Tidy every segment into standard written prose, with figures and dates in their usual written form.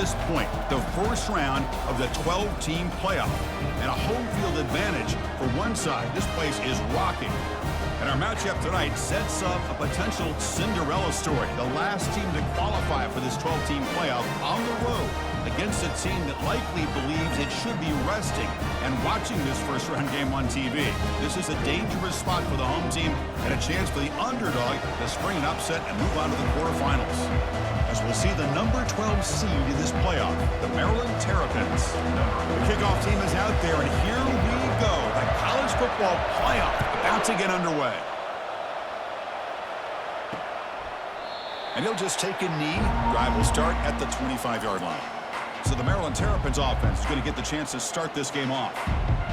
this point, the first round of the 12-team playoff. And a home field advantage for one side. This place is rocking. And our matchup tonight sets up a potential Cinderella story. The last team to qualify for this 12-team playoff on the road against a team that likely believes it should be resting and watching this first-round game on TV. This is a dangerous spot for the home team and a chance for the underdog to spring an upset and move on to the quarterfinals. As we'll see the number 12 seed in this playoff, the Maryland Terrapins. The kickoff team is out there, and here we go. The college football playoff about to get underway. And he'll just take a knee. Drive will start at the 25-yard line. So the Maryland Terrapins offense is going to get the chance to start this game off.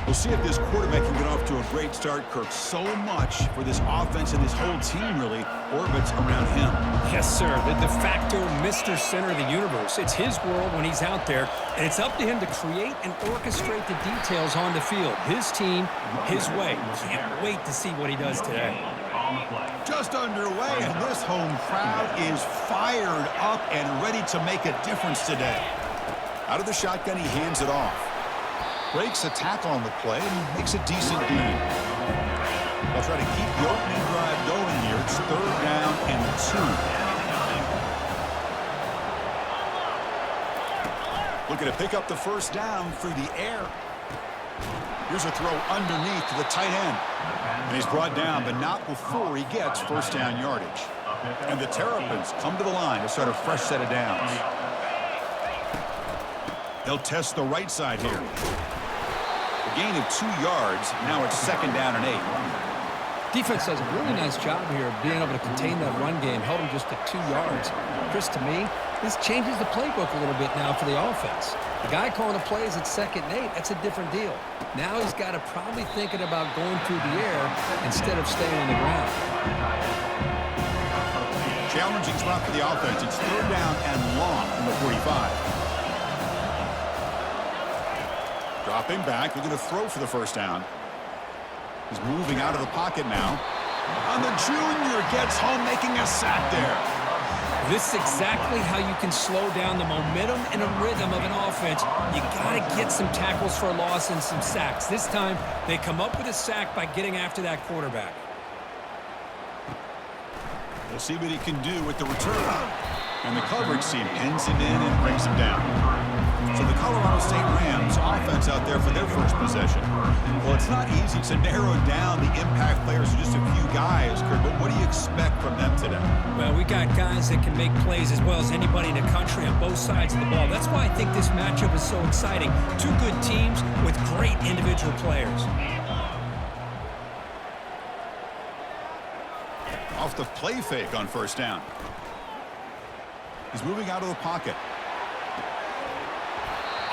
We'll see if this quarterback can get off to a great start. Kirk, so much for this offense and this whole team really orbits around him. Yes, sir. The de facto Mr. Center of the universe. It's his world when he's out there, and it's up to him to create and orchestrate the details on the field. His team, his way. Can't wait to see what he does today. Just underway, and this home crowd is fired up and ready to make a difference today. Out of the shotgun, he hands it off. Breaks a tackle on the play and makes a decent gain. They'll try to keep the opening drive going here. It's 3rd down and 2. Looking to pick up the first down through the air. Here's a throw underneath to the tight end. And he's brought down, but not before he gets first down yardage. And the Terrapins come to the line to start a fresh set of downs. They'll test the right side here. A gain of 2 yards. Now it's 2nd down and 8. Defense does a really nice job here of being able to contain that run game, held him just at 2 yards. Chris, to me, this changes the playbook a little bit now for the offense. The guy calling the plays at 2nd and 8, that's a different deal. Now he's got to probably thinking about going through the air instead of staying on the ground. Challenging spot for the offense. It's 3rd down and long from the 45. Dropping back, looking to throw for the first down. He's moving out of the pocket now. And the junior gets home, making a sack there. This is exactly how you can slow down the momentum and a rhythm of an offense. You got to get some tackles for a loss and some sacks. This time, they come up with a sack by getting after that quarterback. We'll see what he can do with the return. And the coverage team pins him in and brings him down. So the Colorado State Rams offense out there for their first possession. Well, it's not easy to narrow down the impact players to just a few guys, Kurt, but what do you expect from them today? Well, we got guys that can make plays as well as anybody in the country on both sides of the ball. That's why I think this matchup is so exciting. 2 good teams with great individual players. Off the play fake on first down. He's moving out of the pocket.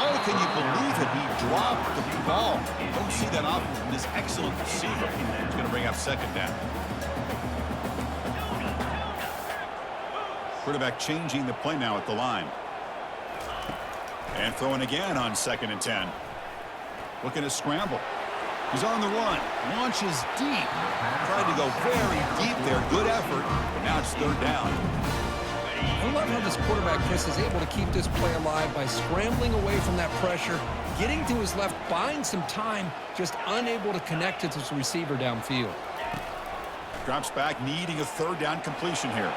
Oh, can you believe it? He dropped the ball. Don't see that often from this excellent receiver. He's going to bring up 2nd down. Quarterback changing the play now at the line. And throwing again on 2nd and 10. Looking to scramble. He's on the run. Launches deep. Tried to go very deep there. Good effort. But now it's 3rd down. I love how this quarterback, Chris, is able to keep this play alive by scrambling away from that pressure, getting to his left, buying some time, just unable to connect to his receiver downfield. Drops back, needing a 3rd down completion here.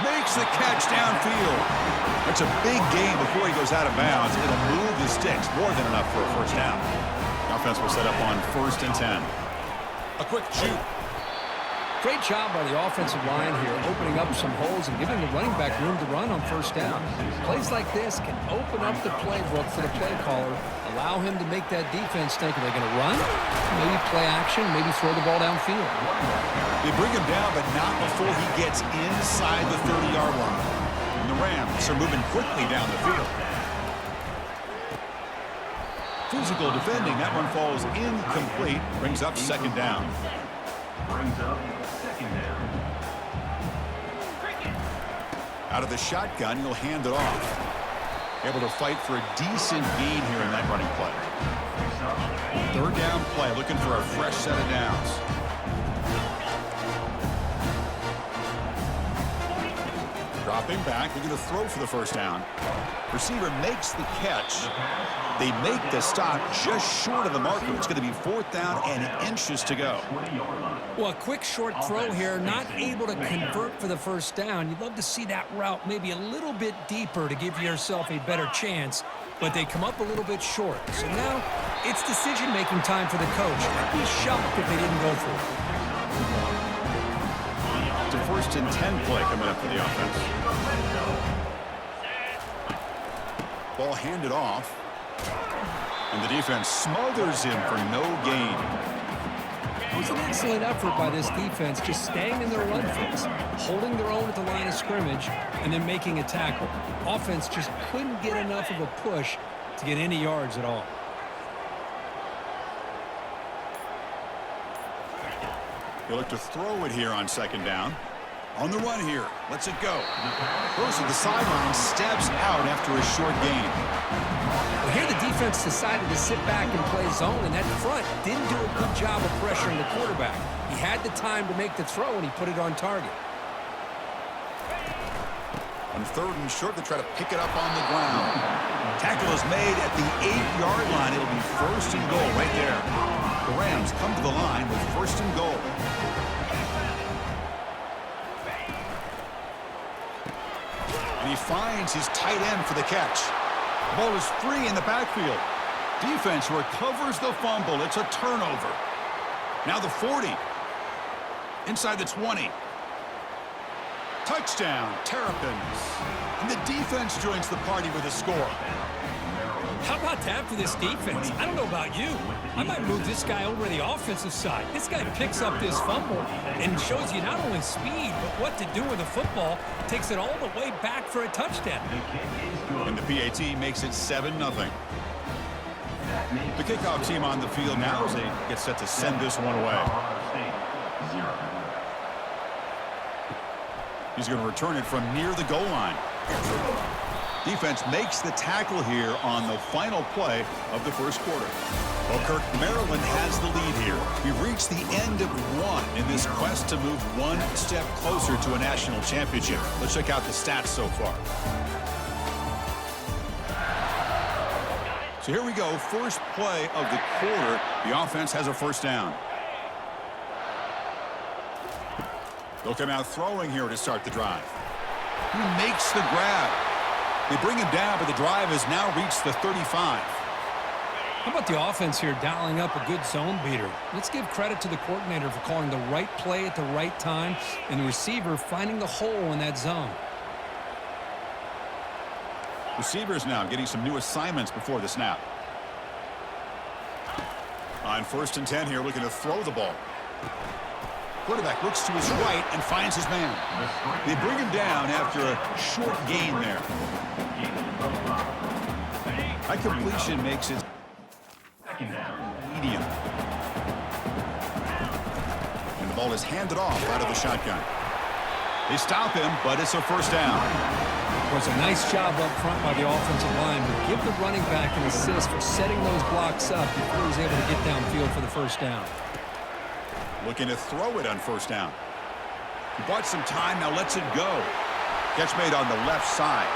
Makes the catch downfield. That's a big gain before he goes out of bounds. It'll move the sticks, more than enough for a first down. The offense will set up on 1st and 10. A quick shoot. Great job by the offensive line here, opening up some holes and giving the running back room to run on first down. Plays like this can open up the playbook for the play caller, allow him to make that defense think, are they going to run? Maybe play action, maybe throw the ball downfield. They bring him down, but not before he gets inside the 30-yard line. And the Rams are moving quickly down the field. Physical defending, that one falls incomplete, brings up 2nd down. Out of the shotgun, he'll hand it off. Able to fight for a decent gain here in that running play. 3rd down play, looking for a fresh set of downs. Dropping back, looking to throw for the first down. Receiver makes the catch. They make the stop just short of the marker. It's going to be 4th down and inches to go. Well, a quick short throw here, not able to convert for the first down. You'd love to see that route maybe a little bit deeper to give yourself a better chance, but they come up a little bit short. So now it's decision-making time for the coach. I'd be shocked if they didn't go for it. It's a 1st and 10 play coming up for the offense. Ball handed off. And the defense smothers him for no gain. It was an excellent effort by this defense, just staying in their run phase, holding their own at the line of scrimmage, and then making a tackle. Offense just couldn't get enough of a push to get any yards at all. He'll look to throw it here on 2nd down. On the run here. Lets it go. Goes to the sideline, steps out after a short gain. Well, here the defense decided to sit back and play zone, and that front didn't do a good job of pressuring the quarterback. He had the time to make the throw, and he put it on target. On 3rd and short, they try to pick it up on the ground. Tackle is made at the 8-yard line. It'll be 1st and goal right there. The Rams come to the line with 1st and goal. And he finds his tight end for the catch. The ball is free in the backfield. Defense recovers the fumble. It's a turnover. Now the 40. Inside the 20. Touchdown, Terrapins. And the defense joins the party with a score. How about that for this defense? I don't know about you. I might move this guy over to the offensive side. This guy picks up this fumble and shows you not only speed, but what to do with the football. Takes it all the way back for a touchdown. And the PAT makes it 7-0. The kickoff team on the field now as they get set to send this one away. He's going to return it from near the goal line. Defense makes the tackle here on the final play of the 1st quarter. Well, Kirk, Maryland has the lead here. We've reached the end of one in this quest to move one step closer to a national championship. Let's check out the stats so far. So here we go, first play of the quarter. The offense has a 1st down. They'll come out throwing here to start the drive. He makes the grab. They bring him down, but the drive has now reached the 35. How about the offense here dialing up a good zone beater? Let's give credit to the coordinator for calling the right play at the right time and the receiver finding the hole in that zone. Receivers now getting some new assignments before the snap. On 1st and 10 here, looking to throw the ball. Quarterback looks to his right and finds his man. They bring him down after a short gain there. High completion makes it medium. And the ball is handed off out of the shotgun. They stop him, but it's a 1st down. It was a nice job up front by the offensive line, but give the running back an assist for setting those blocks up before he was able to get downfield for the 1st down. Looking to throw it on 1st down. He bought some time, now lets it go. Catch made on the left side.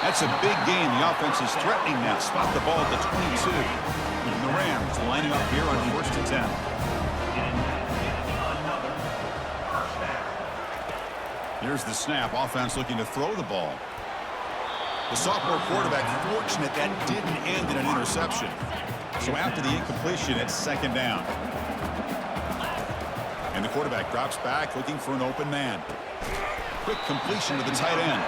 That's a big gain. The offense is threatening now. Spot the ball at the 22. And the Rams lining up here on 1st and 10. Here's the snap. Offense looking to throw the ball. The sophomore quarterback fortunate that didn't end in an interception. So after the incompletion, it's 2nd down. And the quarterback drops back looking for an open man. Quick completion to the tight end.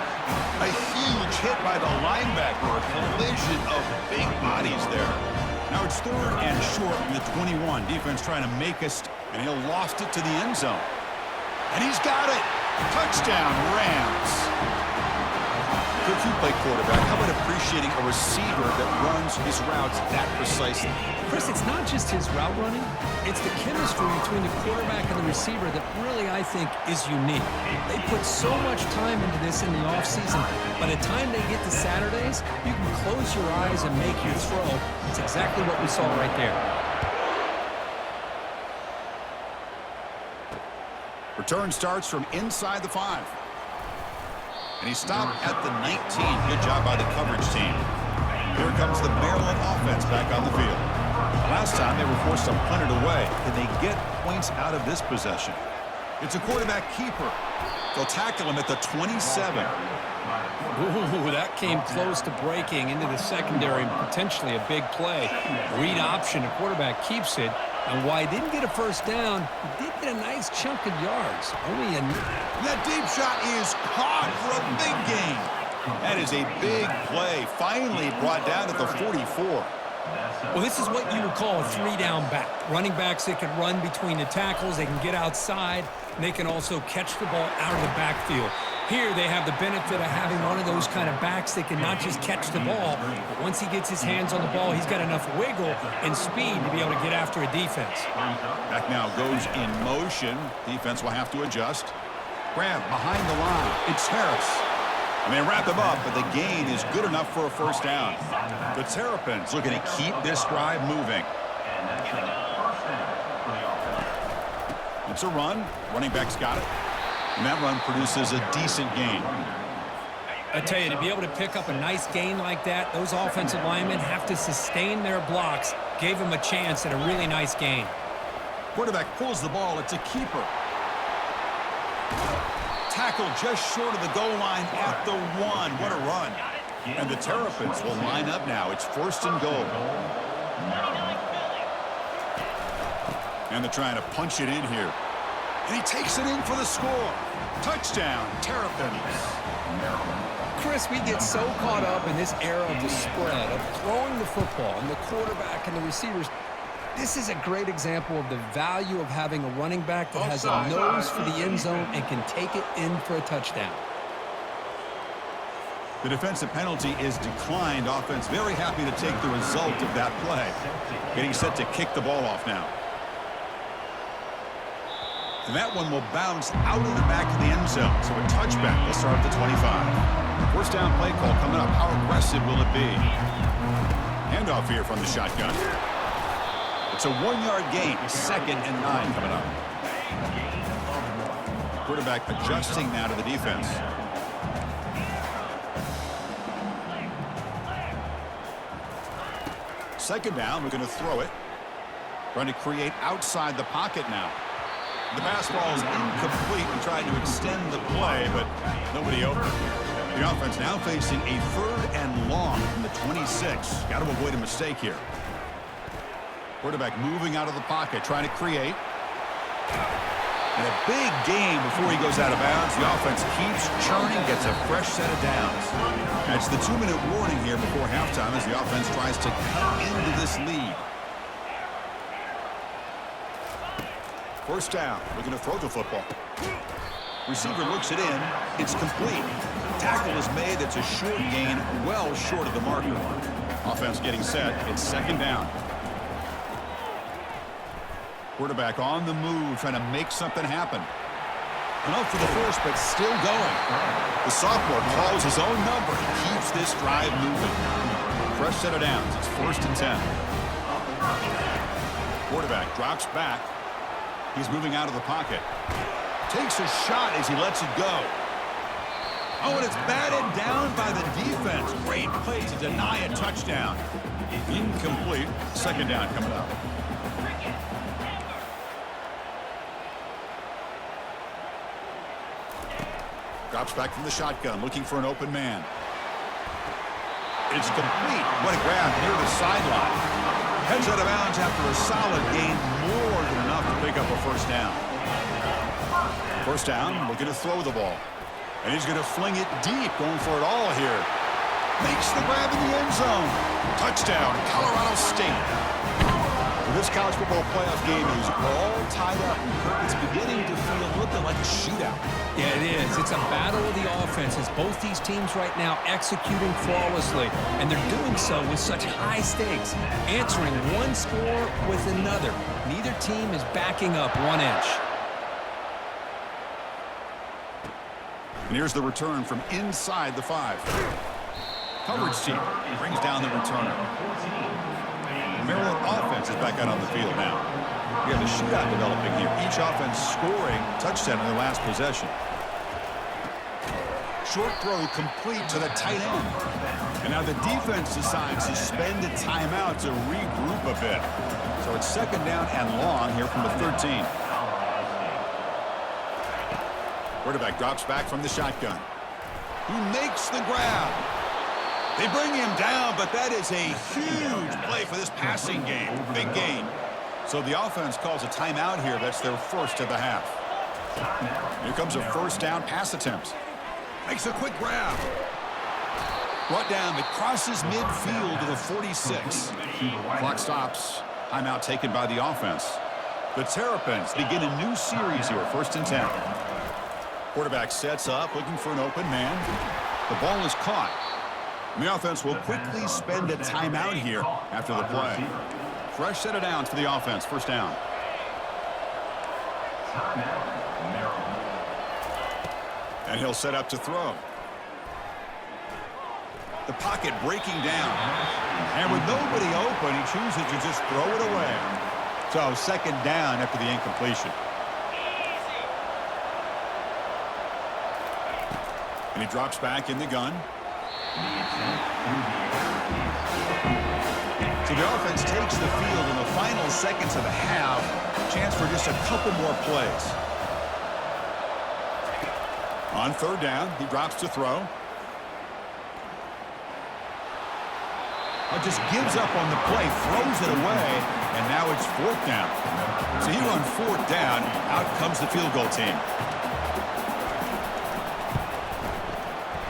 A huge hit by the linebacker. A collision of big bodies there. Now it's 3rd and short from the 21. Defense trying to make us, and he'll loft it to the end zone. And he's got it. Touchdown, Rams. If you play quarterback, how about appreciating a receiver that runs his routes that precisely? Chris, it's not just his route running. It's the chemistry between the quarterback and the receiver that really, I think, is unique. They put so much time into this in the offseason. By the time they get to Saturdays, you can close your eyes and make your throw. It's exactly what we saw right there. Return starts from inside the 5. And he stopped at the 19. Good job by the coverage team. Here comes the Maryland offense back on the field. Last time they were forced to punt it away. Can they get points out of this possession? It's a quarterback keeper. They'll tackle him at the 27. Ooh, that came close to breaking into the secondary, potentially a big play. Read option, the quarterback keeps it. And while he didn't get a first down, he did get a nice chunk of yards. That deep shot is caught for a big gain. That is a big play, finally brought down at the 44. Well, this is what you would call a three-down back. Running backs that can run between the tackles, they can get outside, and they can also catch the ball out of the backfield. Here they have the benefit of having one of those kind of backs that can not just catch the ball, but once he gets his hands on the ball, he's got enough wiggle and speed to be able to get after a defense. Back now goes in motion. Defense will have to adjust. Grab behind the line. It's Harris. And they wrap him up, but the gain is good enough for a first down. The Terrapins looking to keep this drive moving. It's a run. Running back's got it. And that run produces a decent gain. I tell you, to be able to pick up a nice gain like that, those offensive linemen have to sustain their blocks. Gave him a chance at a really nice gain. Quarterback pulls the ball. It's a keeper. Tackle just short of the goal line at the 1. What a run. And the Terrapins will line up now. It's first and goal. And they're trying to punch it in here. And he takes it in for the score. Touchdown, Terrapins. Chris, we get so caught up in this era of the spread, of throwing the football, and the quarterback and the receivers. This is a great example of the value of having a running back that has a nose for the end zone and can take it in for a touchdown. The defensive penalty is declined. Offense very happy to take the result of that play. Getting set to kick the ball off now. And that one will bounce out of the back of the end zone. So a touchback will start at the 25. First down play call coming up. How aggressive will it be? Handoff here from the shotgun. It's a 1-yard gain. 2nd and 9 coming up. Quarterback adjusting now to the defense. Second down, we're going to throw it. Trying to create outside the pocket now. The pass ball is incomplete and trying to extend the play, but nobody open. The offense now facing a 3rd and long from the 26. Got to avoid a mistake here. Quarterback moving out of the pocket, trying to create. And a big gain before he goes out of bounds. The offense keeps churning, gets a fresh set of downs. That's the 2-minute warning here before halftime as the offense tries to cut into this lead. First down, looking to throw the football. Receiver looks it in. It's complete. Tackle is made. It's a short gain, well short of the marker. Offense getting set. It's second down. Quarterback on the move, trying to make something happen. Enough for the first, but still going. The sophomore calls his own number. He keeps this drive moving. Fresh set of downs. It's 1st and 10. Quarterback drops back. He's moving out of the pocket. Takes a shot as he lets it go. Oh, and it's batted down by the defense. Great play to deny a touchdown. Incomplete. Second down coming up. Drops back from the shotgun, looking for an open man. It's complete. What a grab near the sideline. Heads out of bounds after a solid gain, more than enough to pick up a first down. First down, looking to throw the ball. And he's going to fling it deep, going for it all here. Makes the grab in the end zone. Touchdown, Colorado State. This college football playoff game is all tied up. It's beginning to feel looking like a shootout. Yeah, it is. It's a battle of the offenses. Both these teams right now executing flawlessly, and they're doing so with such high stakes, answering one score with another. Neither team is backing up 1 inch. And here's the return from inside the 5. Coverage team brings down the returner. Maryland offense is back out on the field now. We have a shootout developing here. Each offense scoring touchdown in their last possession. short throw complete to the tight end. And now the defense decides to spend a timeout to regroup a bit. So it's second down and long here from the 13. Quarterback drops back from the shotgun. He makes the grab. They bring him down, but that is a huge play for this passing game. Big gain. So the offense calls a timeout here. That's their first of the half. Here comes a first down pass attempt. Makes a quick grab. Brought down, it crosses midfield to the 46. Clock stops. Timeout taken by the offense. The Terrapins begin a new series here, 1st and 10. Quarterback sets up, looking for an open man. The ball is caught. And the offense will quickly spend a timeout here after the play. Fresh set of downs for the offense, 1st down. And he'll set up to throw. The pocket breaking down. And with nobody open, he chooses to just throw it away. So second down after the incompletion. And he drops back in the gun. So the offense takes the field in the final seconds of the half. Chance for just a couple more plays. On 3rd down, he drops to throw. Just gives up on the play, throws it away, and now it's 4th down. So here on 4th down, out comes the field goal team.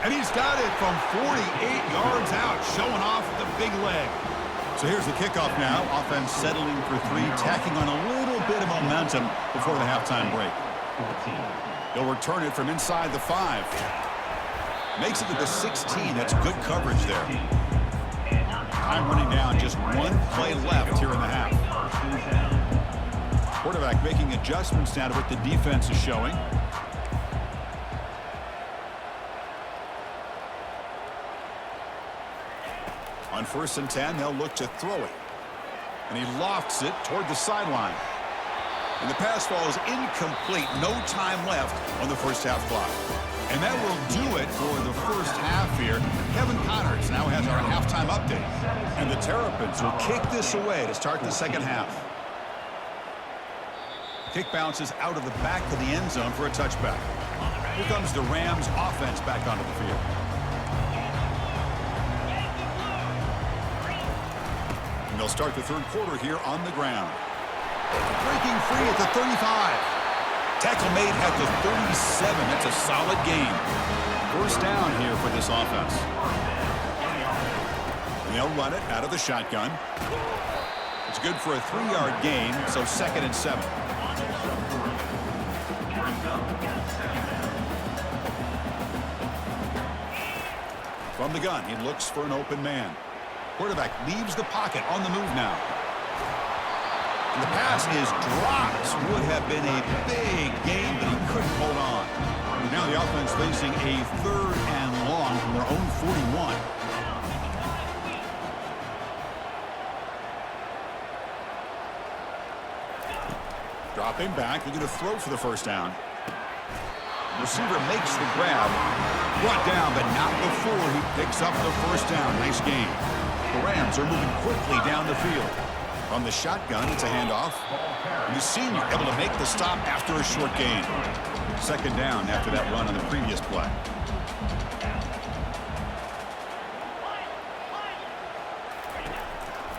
And he's got it from 48 yards out, showing off the big leg. So here's the kickoff now. Offense settling for 3, tacking on a little bit of momentum before the halftime break. He'll return it from inside the 5. Makes it to the 16. That's good coverage there. Time running down, just 1 play left here in the half. Quarterback making adjustments now to what the defense is showing. On 1st and 10, they'll look to throw it. And he lofts it toward the sideline. And the pass ball is incomplete. No time left on the first half clock. And that will do it for the first half here. Kevin Connors now has our halftime update. And the Terrapins will kick this away to start the second half. Kick bounces out of the back of the end zone for a touchback. Here comes the Rams offense back onto the field. And they'll start the 3rd quarter here on the ground. Breaking free at the 35. Tackle made at the 37. That's a solid gain. 1st down here for this offense. And they'll run it out of the shotgun. It's good for a 3-yard gain, so 2nd and 7. From the gun, he looks for an open man. Quarterback leaves the pocket on the move now. And the pass is dropped. Would have been a big gain, but he couldn't hold on. Now the offense facing a 3rd and long from their own 41. Dropping back, looking to throw for the 1st down. Receiver makes the grab. Brought down, but not before he picks up the 1st down. Nice gain. The Rams are moving quickly down the field. From the shotgun, it's a handoff. And the senior able to make the stop after a short gain. 2nd down after that run on the previous play.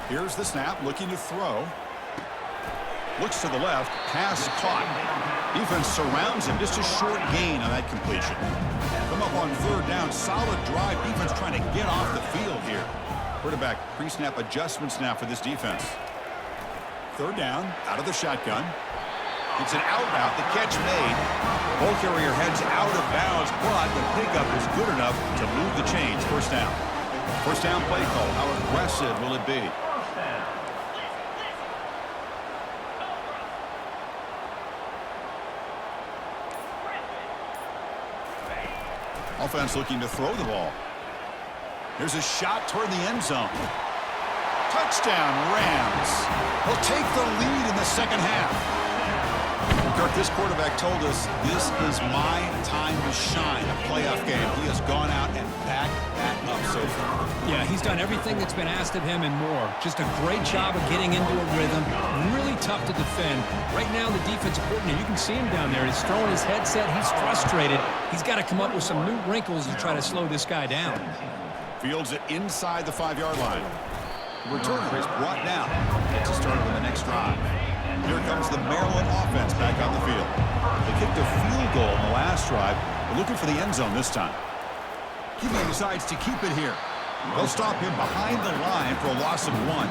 Here's the snap, looking to throw. Looks to the left, pass caught. Defense surrounds him, just a short gain on that completion. Come up on 3rd down, solid drive. Defense trying to get off the field here. Quarterback pre-snap adjustments now for this defense. 3rd down, out of the shotgun. It's an out route, the catch made. Ball carrier heads out of bounds, but the pickup is good enough to move the chains. 1st down. 1st down play call. How aggressive will it be? Offense looking to throw the ball. Here's a shot toward the end zone. Touchdown, Rams. Will take the lead in the second half. Kirk, this quarterback told us this is my time to shine, a playoff game. He has gone out and backed that up so far. Yeah, he's done everything that's been asked of him and more. Just a great job of getting into a rhythm. Really tough to defend. Right now, the defensive coordinator, you can see him down there. He's throwing his headset. He's frustrated. He's got to come up with some new wrinkles to try to slow this guy down. Fields it inside the 5-yard line. The returner is brought down to start on the next drive. Here comes the Maryland offense back on the field. They kicked a field goal in the last drive. They're looking for the end zone this time. Keeper decides to keep it here. They'll stop him behind the line for a loss of 1.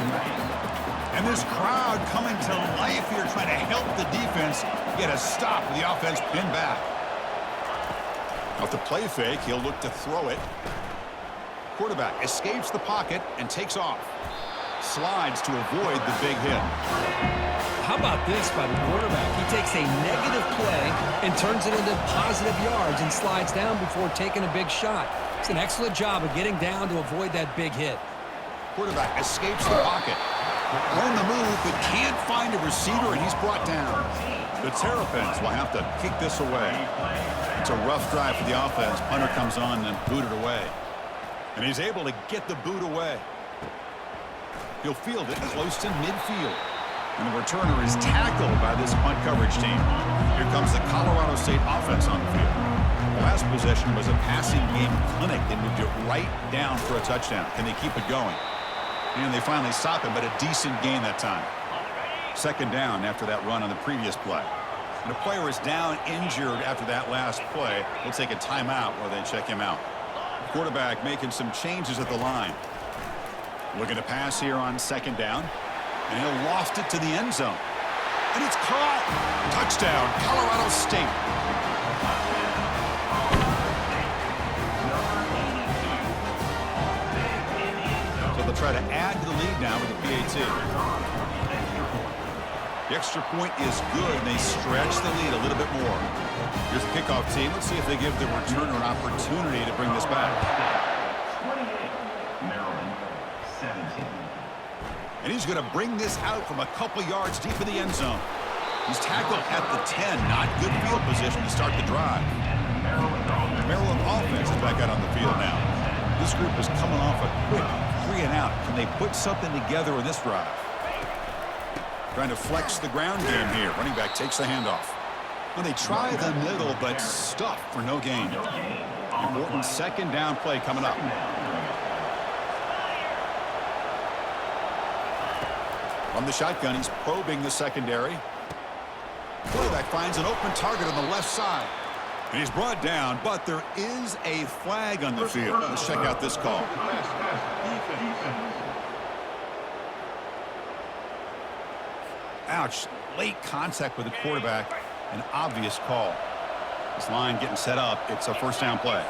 And this crowd coming to life here trying to help the defense get a stop with the offense pinned back. Off the play fake, he'll look to throw it. Quarterback escapes the pocket and takes off. Slides to avoid the big hit. How about this by the quarterback? He takes a negative play and turns it into positive yards and slides down before taking a big shot. It's an excellent job of getting down to avoid that big hit. Quarterback escapes the pocket. On the move, but can't find a receiver, and he's brought down. The Terrapins will have to kick this away. It's a rough drive for the offense. Punter comes on and booted away. And he's able to get the boot away. He'll field it close to midfield. And the returner is tackled by this punt coverage team. Here comes the Colorado State offense on the field. The last possession was a passing game clinic. They moved it right down for a touchdown. Can they keep it going? And they finally stop him, but a decent gain that time. Second down after that run on the previous play. And the player is down injured after that last play. We'll take a timeout while they check him out. Quarterback making some changes at the line. Looking to pass here on second down. And he'll loft it to the end zone. And it's caught. Touchdown, Colorado State. So they'll try to add to the lead now with the PAT. The extra point is good, and they stretch the lead a little bit more. Here's the kickoff team. Let's see if they give the returner an opportunity to bring this back. 28, Maryland, 17. And he's going to bring this out from a couple yards deep in the end zone. He's tackled at the 10. Not good field position to start the drive. Maryland offense is back out on the field now. This group is coming off a quick 3-and-out. Can they put something together in this drive? Trying to flex the ground game here. Running back takes the handoff. Well, they try the middle, but stuffed for no gain. Important second down play coming up. From the shotgun, he's probing the secondary. Quarterback finds an open target on the left side. And he's brought down, but there is a flag on the field. Let's check out this call. Ouch. Late contact with the quarterback. An obvious call. This line getting set up. It's a first down play.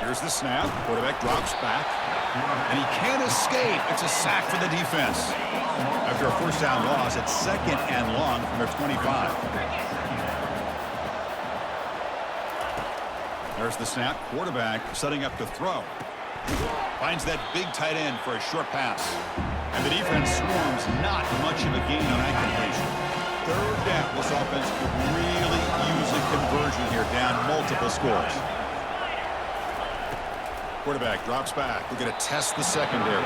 Here's the snap. Quarterback drops back. And he can't escape. It's a sack for the defense. After a first down loss, it's second and long from their 25. There's the snap. Quarterback setting up to throw. Finds that big tight end for a short pass. And the defense swarms, not much of a gain on that completion. Third down. This offense could really use a conversion here, down multiple scores. Quarterback drops back. We're going to test the secondary.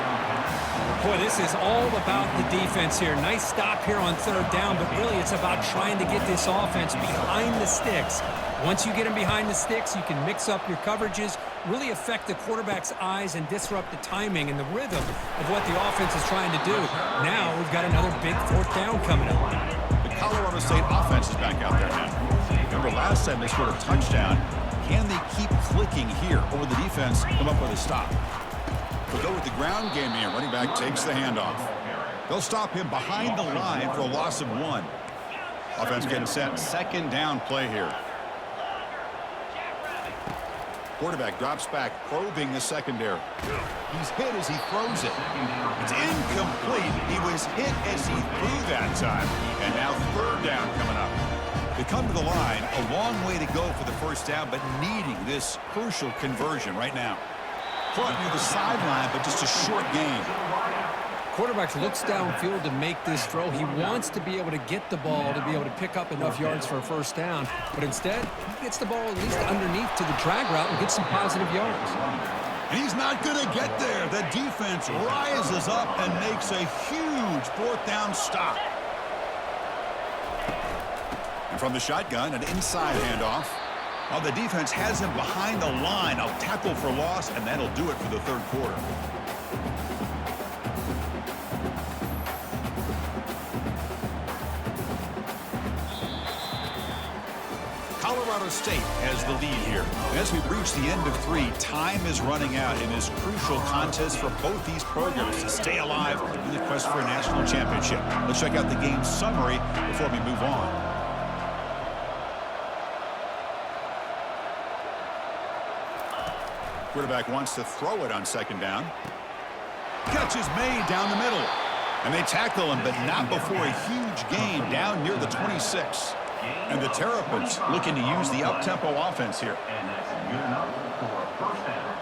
Boy, this is all about the defense here. Nice stop here on third down, but really it's about trying to get this offense behind the sticks. Once you get them behind the sticks, you can mix up your coverages, really affect the quarterback's eyes and disrupt the timing and the rhythm of what the offense is trying to do. Now we've got another big fourth down coming up. The Colorado State offense is back out there now. Remember last time they scored a touchdown. Can they keep clicking here, or will the defense come up with a stop? We'll go with the ground game here. Running back takes the handoff. They'll stop him behind the line for a loss of 1. Offense getting set. Second down play here. Quarterback drops back, probing the secondary. He's hit as he throws it. It's incomplete. He was hit as he threw that time. And now third down coming up. They come to the line, a long way to go for the first down, but needing this crucial conversion right now. Caught near the sideline, but just a short gain. quarterback looks downfield to make this throw. He wants to be able to get the ball to be able to pick up enough yards for a first down. But instead, he gets the ball at least underneath to the drag route and gets some positive yards. And he's not going to get there. The defense rises up and makes a huge fourth down stop. And from the shotgun, an inside handoff. Well, the defense has him behind the line. A tackle for loss, and that'll do it for the third quarter. Colorado State has the lead here. As we've reached the end of 3, time is running out in this crucial contest for both these programs to stay alive in the quest for a national championship. Let's check out the game summary before we move on. Quarterback wants to throw it on second down. Catch is made down the middle. And they tackle him, but not before a huge gain down near the 26. And the Terrapins looking to use the up-tempo offense here. And that's good enough for a first down.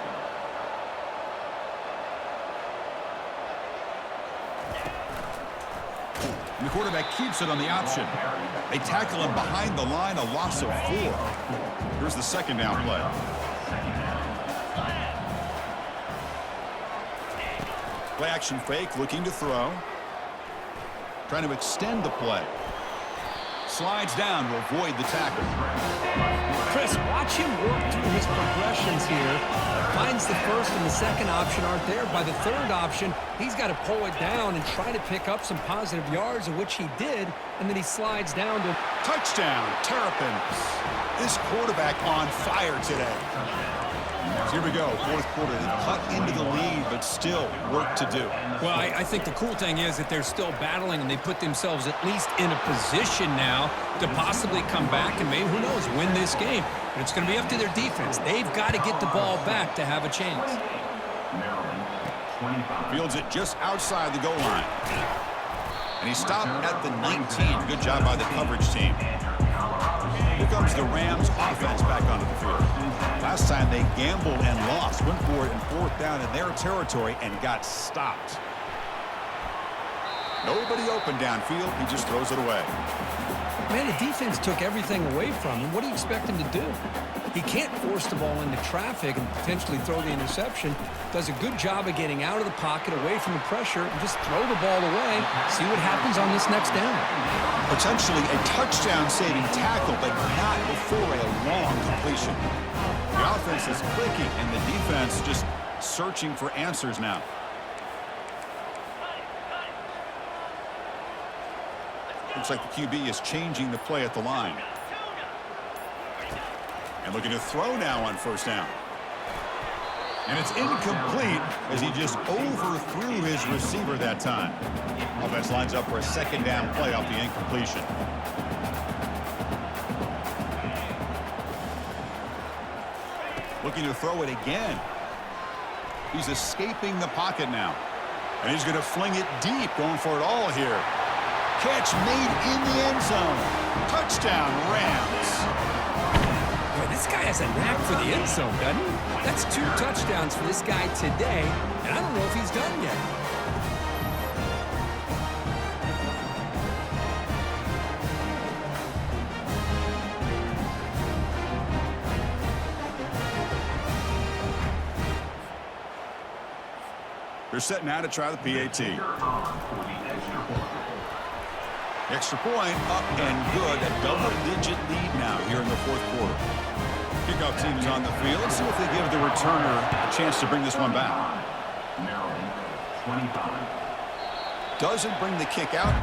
And the quarterback keeps it on the option. They tackle him behind the line, a loss of 4. Here's the second down play. Play action fake, looking to throw. Trying to extend the play. Slides down to avoid the tackle. Chris, watch him work through his progressions here. Finds the first and the second option aren't there. By the third option, he's got to pull it down and try to pick up some positive yards, of which he did, and then he slides down to... Touchdown, Terrapins. This quarterback on fire today. Here we go, fourth quarter. They cut into the lead, but still work to do. Well, I think the cool thing is that they're still battling, and they put themselves at least in a position now to possibly come back and maybe, who knows, win this game. But it's going to be up to their defense. They've got to get the ball back to have a chance. Fields it just outside the goal line. And he stopped at the 19. Good job by the coverage team. Here comes the Rams offense back onto the field. Last time they gambled and lost. Went for it in fourth down in their territory and got stopped. Nobody open downfield. He just throws it away. Man, the defense took everything away from him. What do you expect him to do? He can't force the ball into traffic and potentially throw the interception. Does a good job of getting out of the pocket, away from the pressure, and just throw the ball away. See what happens on this next down. Potentially a touchdown-saving tackle, but not before a long completion. The offense is clicking, and the defense just searching for answers now. Looks like the QB is changing the play at the line. And looking to throw now on first down. And it's incomplete as he just overthrew his receiver that time. Offense lines up for a second down play off the incompletion. Looking to throw it again. He's escaping the pocket now. And he's going to fling it deep, going for it all here. Catch made in the end zone. Touchdown, Rams. Boy, this guy has a knack for the end zone, doesn't he? That's 2 touchdowns for this guy today, and I don't know if he's done yet. They're set now to try the PAT. Extra point up and good. A double-digit lead now here in the fourth quarter. Kickoff team is on the field. Let's see if they give the returner a chance to bring this one back. Maryland, 25. Doesn't bring the kick out.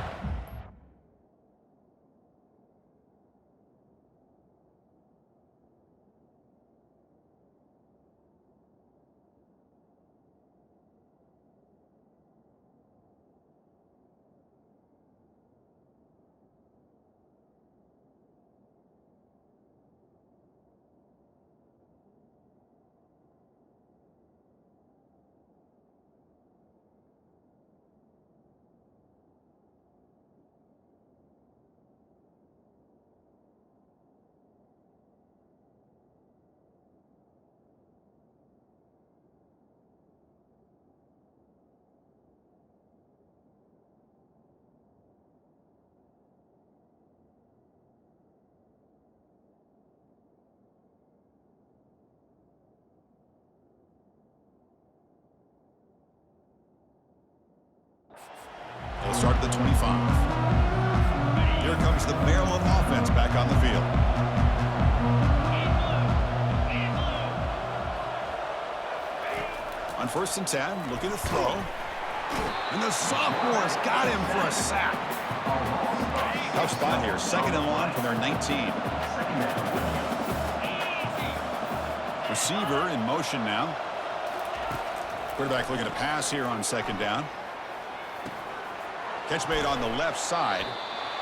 start at the 25. Here comes the Maryland offense back on the field. On 1st and 10, looking to throw. And the sophomore's got him for a sack. Tough spot here. 2nd and long from their 19. Receiver in motion now. Quarterback looking to pass here on 2nd down. Catch made on the left side.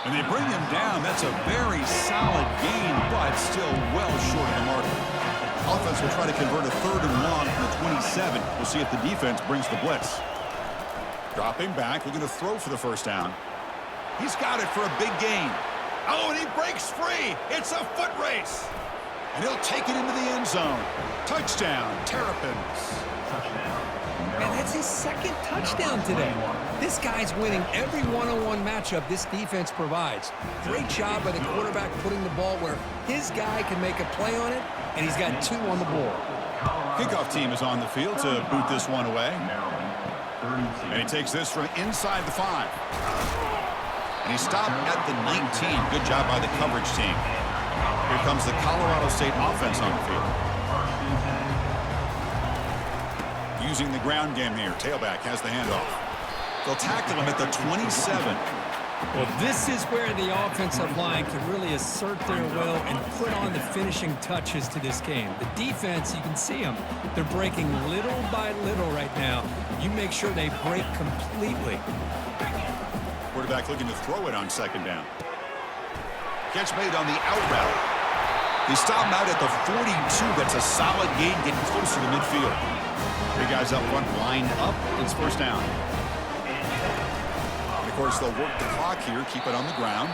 And they bring him down. That's a very solid gain, but still well short of the mark. Offense will try to convert a 3rd and long from the 27. We'll see if the defense brings the blitz. Dropping back, looking to throw for the 1st down. He's got it for a big gain. Oh, and he breaks free. It's a foot race. And he'll take it into the end zone. Touchdown, Terrapins. And that's his 2nd touchdown today. This guy's winning every one-on-one matchup this defense provides. Great job by the quarterback putting the ball where his guy can make a play on it, and he's got 2 on the board. Kickoff team is on the field to boot this one away. And he takes this from inside the 5. And he stopped at the 19. Good job by the coverage team. Here comes the Colorado State offense on the field. Using the ground game here. Tailback has the handoff. They'll tackle him at the 27. Well, this is where the offensive line can really assert their will and put on the finishing touches to this game. The defense, you can see them. They're breaking little by little right now. You make sure they break completely. Quarterback looking to throw it on 2nd down. Catch made on the out route. They stop him out at the 42. That's a solid gain, getting closer to midfield. Three guys up front lined up. It's 1st down. And of course, they'll work the clock here, keep it on the ground.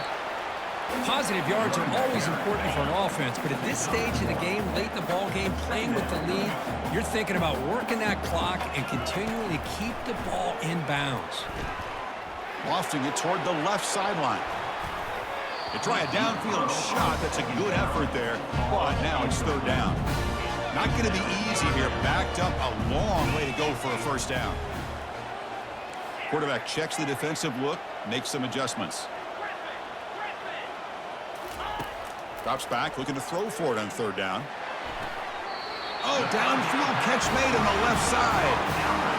Positive yards are always important for an offense, but at this stage of the game, late in the ball game, playing with the lead, you're thinking about working that clock and continuing to keep the ball in bounds. Lofting it toward the left sideline. They try a downfield shot. That's a good effort there, but now it's 3rd down. Not going to be easy here. Backed up a long way to go for a 1st down. Quarterback checks the defensive look, makes some adjustments. Drops back, looking to throw for it on 3rd down. Oh, downfield catch made on the left side.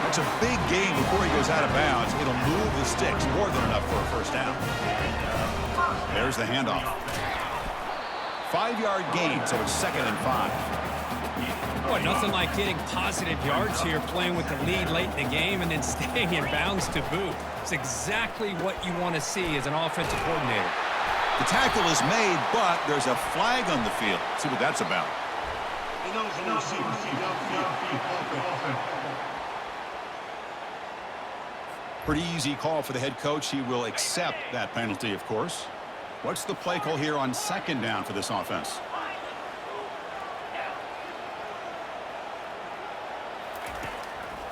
That's a big gain before he goes out of bounds. It'll move the sticks more than enough for a 1st down. There's the handoff. 5-yard gain, so it's 2nd and 5. Boy, nothing like getting positive yards here, playing with the lead late in the game and then staying in bounds to boot. It's exactly what you want to see as an offensive coordinator. The tackle is made, but there's a flag on the field. See what that's about. Pretty easy call for the head coach. He will accept that penalty, of course. What's the play call here on 2nd down for this offense?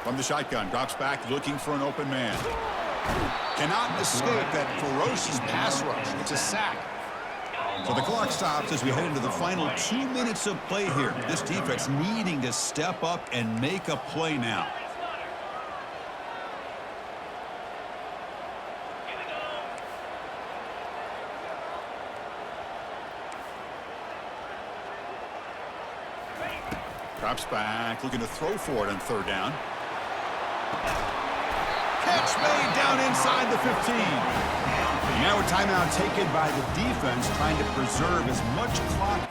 From the shotgun, drops back, looking for an open man. Cannot escape that ferocious pass rush. It's a sack. So the clock stops as we head into the final 2 minutes of play here. This defense needing to step up and make a play now. Drops back, looking to throw for it on 3rd down. Catch made down inside the 15. Now a timeout taken by the defense, trying to preserve as much clock.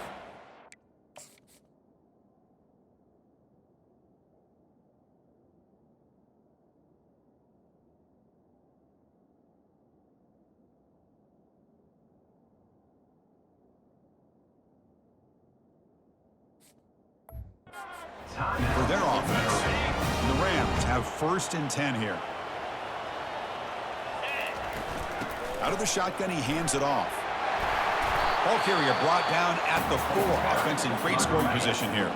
For their offense, the Rams have 1st and 10 here. Out of the shotgun, he hands it off. Ball carrier brought down at the 4. Offense in great scoring position here.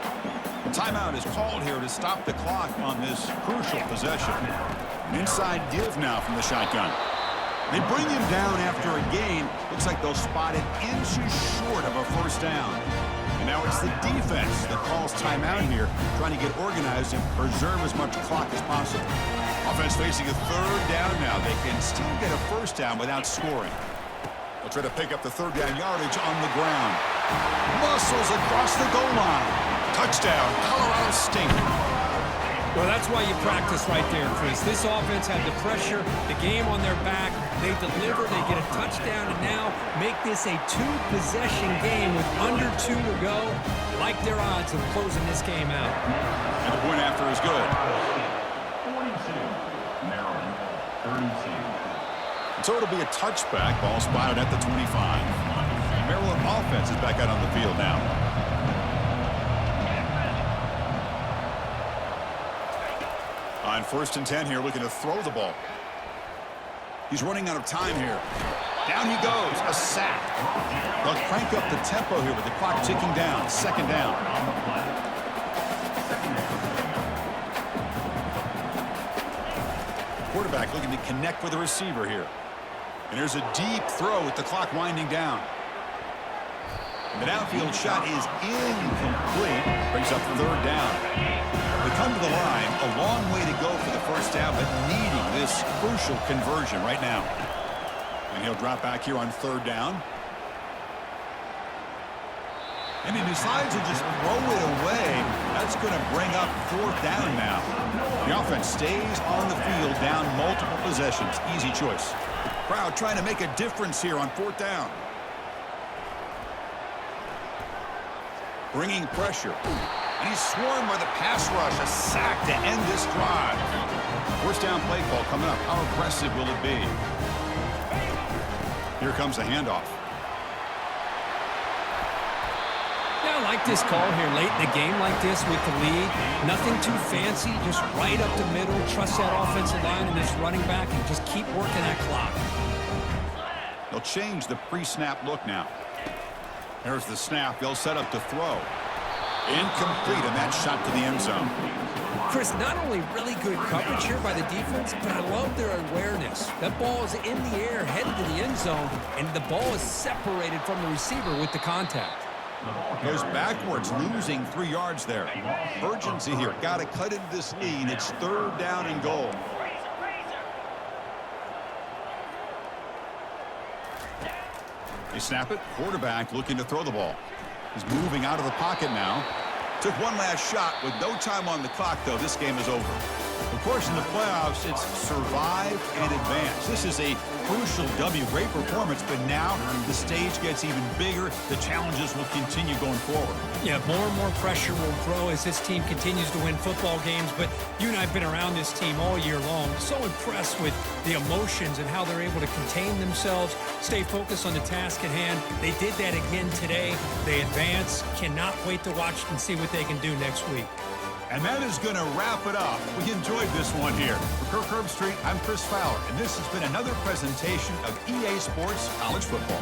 Timeout is called here to stop the clock on this crucial possession. An inside give now from the shotgun. They bring him down after a gain. Looks like they'll spot it inches short of a 1st down. And now it's the defense that calls timeout here, trying to get organized and preserve as much clock as possible. Offense facing a third down now. They can still get a first down without scoring. They'll try to pick up the third down yardage on the ground. Muscles across the goal line. Touchdown, Colorado State. Well, that's why you practice right there, Chris. This offense had the pressure, the game on their back. They deliver, they get a touchdown, and now make this a two-possession game with under 2 to go. Like their odds of closing this game out. And the point after is good. 42. Maryland, 32. So it'll be a touchback. Ball spotted at the 25. The Maryland offense is back out on the field now. On 1st and 10 here, looking to throw the ball. He's running out of time here. Down he goes, a sack. They'll crank up the tempo here with the clock ticking down. 2nd down. Quarterback looking to connect with the receiver here. And there's a deep throw with the clock winding down. And the downfield shot is incomplete. Brings up 3rd down. They come to the line, a long way to go for the first down, but needing this crucial conversion right now. And he'll drop back here on 3rd down. And he decides to just throw it away. That's going to bring up 4th down now. The offense stays on the field down multiple possessions. Easy choice. Crowd trying to make a difference here on 4th down. Bringing pressure. And he's swarmed by the pass rush. A sack to end this drive. 1st down play call coming up. How aggressive will it be? Here comes the handoff. Yeah, I like this call here late in the game like this with the lead. Nothing too fancy, just right up the middle. Trust that offensive line and this running back and just keep working that clock. They'll change the pre-snap look now. There's the snap. They'll set up to throw. Incomplete, and that shot to the end zone. Chris, not only really good coverage here by the defense, but I love their awareness. That ball is in the air, headed to the end zone, and the ball is separated from the receiver with the contact. Goes backwards, losing 3 yards there. Urgency here. Got to cut into this lead. It's 3rd down and goal. They snap it. Quarterback looking to throw the ball. He's moving out of the pocket now. Took one last shot with no time on the clock, though. This game is over. Of course, in the playoffs, it's survive and advance. This is a crucial W. Great performance, but now the stage gets even bigger. The challenges will continue going forward. Yeah, more and more pressure will grow as this team continues to win football games, but you and I have been around this team all year long. So impressed with the emotions and how they're able to contain themselves, stay focused on the task at hand. They did that again today. They advance. Cannot wait to watch and see what they can do next week. And that is going to wrap it up. We enjoyed this one here. For Kirk Herbstreit, I'm Chris Fowler, and this has been another presentation of EA Sports College Football.